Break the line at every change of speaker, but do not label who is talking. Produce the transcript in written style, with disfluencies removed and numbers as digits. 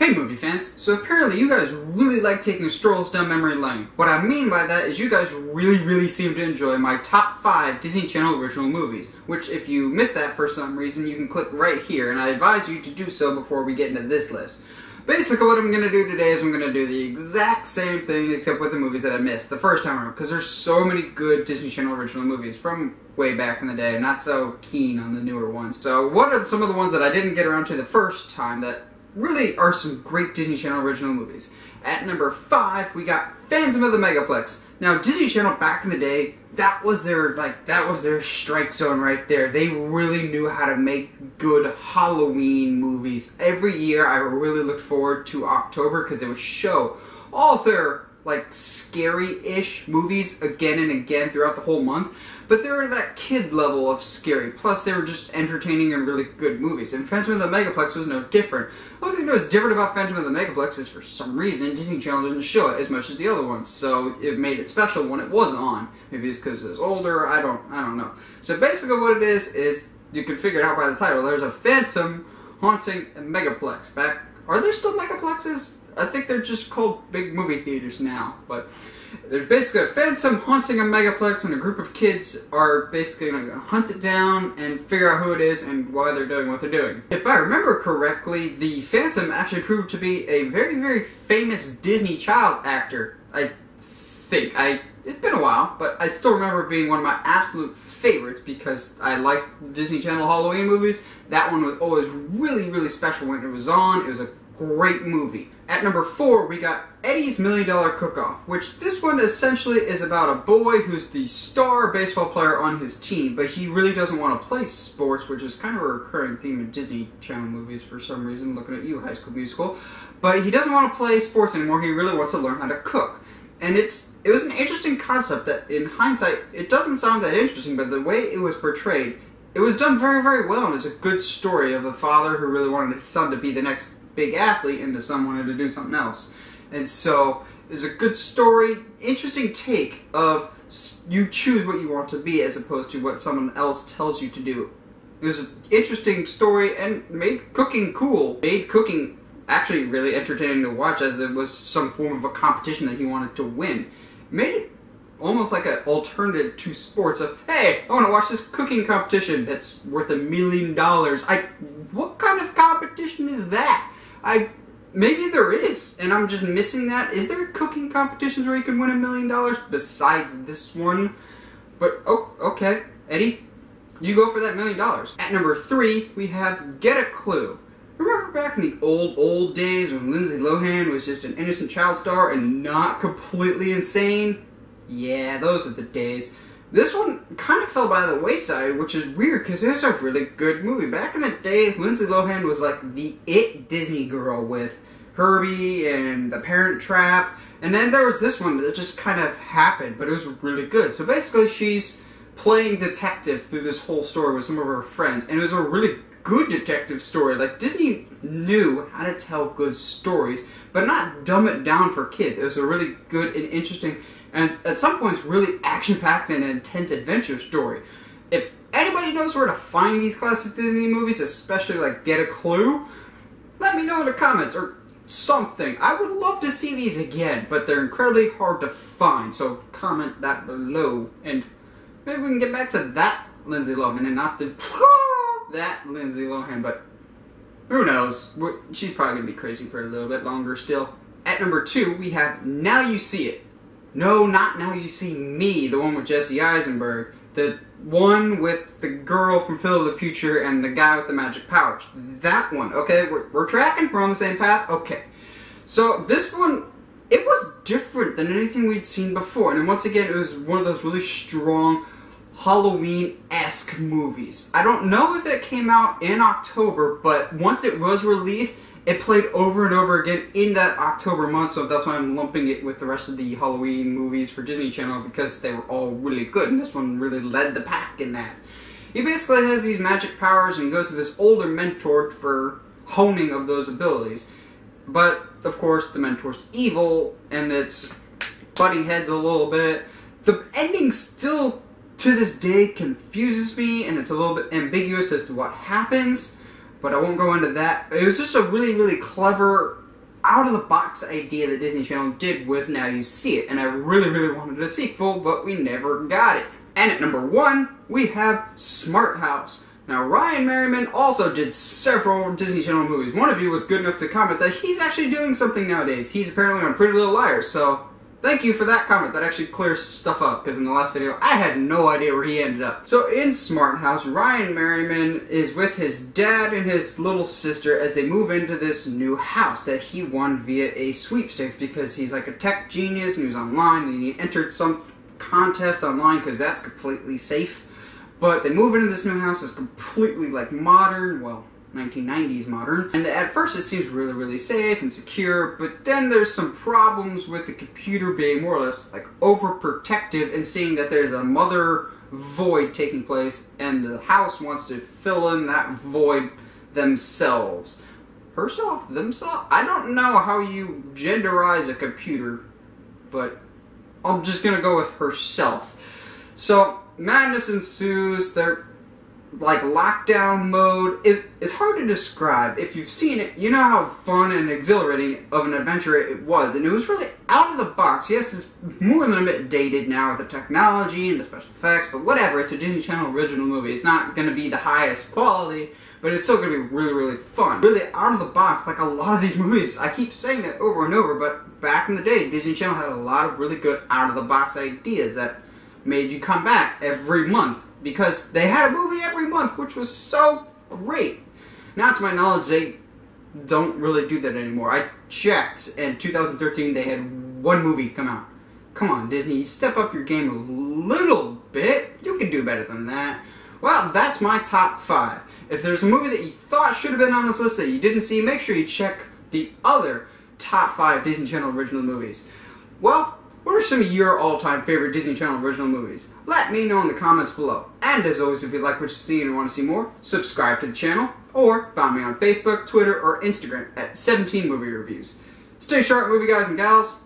Hey movie fans, so apparently you guys really like taking strolls down memory lane. What I mean by that is you guys really seem to enjoy my top 5 Disney Channel original movies, which if you missed that for some reason you can click right here, and I advise you to do so before we get into this list. Basically what I'm going to do today is I'm going to do the exact same thing except with the movies that I missed the first time around, because there's so many good Disney Channel original movies from way back in the day. I'm not so keen on the newer ones. So what are some of the ones that I didn't get around to the first time that really are some great Disney Channel original movies? At number 5, we got Phantom of the Megaplex. Now, Disney Channel back in the day, that was their strike zone right there. They really knew how to make good Halloween movies. Every year, I really looked forward to October because they would show all their scary-ish movies again and again throughout the whole month. But they were that kid level of scary. Plus, they were just entertaining and really good movies. And Phantom of the Megaplex was no different. The only thing that was different about Phantom of the Megaplex is for some reason Disney Channel didn't show it as much as the other ones. So it made it special when it was on. Maybe it's because it was older. I don't know. So basically, what it is you can figure it out by the title. There's a phantom haunting a megaplex. Are there still megaplexes? I think they're just called big movie theaters now, but there's basically a phantom haunting a megaplex, and a group of kids are basically going to hunt it down and figure out who it is and why they're doing what they're doing. If I remember correctly, the Phantom actually proved to be a very famous Disney child actor. I think. It's been a while, but I still remember it being one of my absolute favorites because I like Disney Channel Halloween movies. That one was always really special when it was on. It was a great movie. At number 4, we got Eddie's $1 Million Cook-Off, which this one essentially is about a boy who's the star baseball player on his team, but he really doesn't want to play sports, which is kind of a recurring theme in Disney Channel movies for some reason, looking at you, High School Musical. But he doesn't want to play sports anymore, he really wants to learn how to cook. And it was an interesting concept that, in hindsight, it doesn't sound that interesting, but the way it was portrayed, it was done very well, and it's a good story of a father who really wanted his son to be the next big athlete, and the son wanted to do something else. And so, it's a good story, interesting take of you choose what you want to be as opposed to what someone else tells you to do. It was an interesting story and made cooking cool. Made cooking actually really entertaining to watch, as it was some form of a competition that he wanted to win. Made it almost like an alternative to sports of, hey, I want to watch this cooking competition that's worth $1 million. What kind of competition is that? Maybe there is, and I'm just missing that. Is there cooking competitions where you can win $1 million besides this one? But, oh, okay. Eddie, you go for that $1 million. At number 3, we have Get a Clue. Remember back in the old days when Lindsay Lohan was just an innocent child star and not completely insane? Yeah, those are the days. This one kind of fell by the wayside, which is weird because it was a really good movie. Back in the day, Lindsay Lohan was like the it Disney girl with Herbie and The Parent Trap. And then there was this one that just kind of happened, but it was really good. So basically she's playing detective through this whole story with some of her friends. And it was a really good detective story. Like, Disney knew how to tell good stories, but not dumb it down for kids. It was a really good and interesting, and at some points really action-packed and intense adventure story. If anybody knows where to find these classic Disney movies, especially like Get a Clue, let me know in the comments or something. I would love to see these again, but they're incredibly hard to find, so comment that below. And maybe we can get back to that Lindsay Lohan and not the that Lindsay Lohan, but who knows? She's probably going to be crazy for a little bit longer still. At number 2, we have Now You See It. No, not Now You See Me, the one with Jesse Eisenberg. The one with the girl from Phil of the Future and the guy with the magic powers. That one, okay? We're tracking? We're on the same path? Okay. So, this one, it was different than anything we'd seen before. And once again, it was one of those really strong Halloween-esque movies. I don't know if it came out in October, but once it was released, it played over and over again in that October month, so that's why I'm lumping it with the rest of the Halloween movies for Disney Channel, because they were all really good, and this one really led the pack in that. He basically has these magic powers and goes to this older mentor for honing of those abilities. But, of course, the mentor's evil, and it's butting heads a little bit. The ending still, to this day, confuses me, and it's a little bit ambiguous as to what happens, but I won't go into that. It was just a really clever out-of-the-box idea that Disney Channel did with Now You See It, and I really, really wanted a sequel, but we never got it. And at number 1, we have Smart House. Now, Ryan Merriman also did several Disney Channel movies. One of you was good enough to comment that he's actually doing something nowadays. He's apparently on Pretty Little Liars, so thank you for that comment. That actually clears stuff up, because in the last video, I had no idea where he ended up. So in Smart House, Ryan Merriman is with his dad and his little sister as they move into this new house that he won via a sweepstakes, because he's like a tech genius and he was online and he entered some contest online because that's completely safe. But they move into this new house. It's completely like modern, well, 1990s modern, and at first it seems really, really safe and secure, but then there's some problems with the computer being more or less like overprotective and seeing that there's a mother void taking place, and the house wants to fill in that void themselves. Herself? Themselves? I don't know how you genderize a computer, but I'm just gonna go with herself. So madness ensues. They're like lockdown mode. It's hard to describe. If you've seen it, you know how fun and exhilarating of an adventure it was, and it was really out of the box. Yes, it's more than a bit dated now with the technology and the special effects, but whatever. It's a Disney Channel original movie. It's not going to be the highest quality, but it's still going to be really, really fun. Really out of the box, like a lot of these movies. I keep saying that over and over, but back in the day, Disney Channel had a lot of really good out of the box ideas that made you come back every month, because they had a movie every month, which was so great. Now, to my knowledge, they don't really do that anymore. I checked, in 2013 they had one movie come out. Come on, Disney, step up your game a little bit. You can do better than that. Well, that's my top 5. If there's a movie that you thought should have been on this list that you didn't see, make sure you check the other top 5 Disney Channel original movies. Well, what are some of your all-time favorite Disney Channel original movies? Let me know in the comments below. And as always, if you like what you see and want to see more, subscribe to the channel, or find me on Facebook, Twitter, or Instagram at 17 Movie Reviews. Stay sharp, movie guys and gals.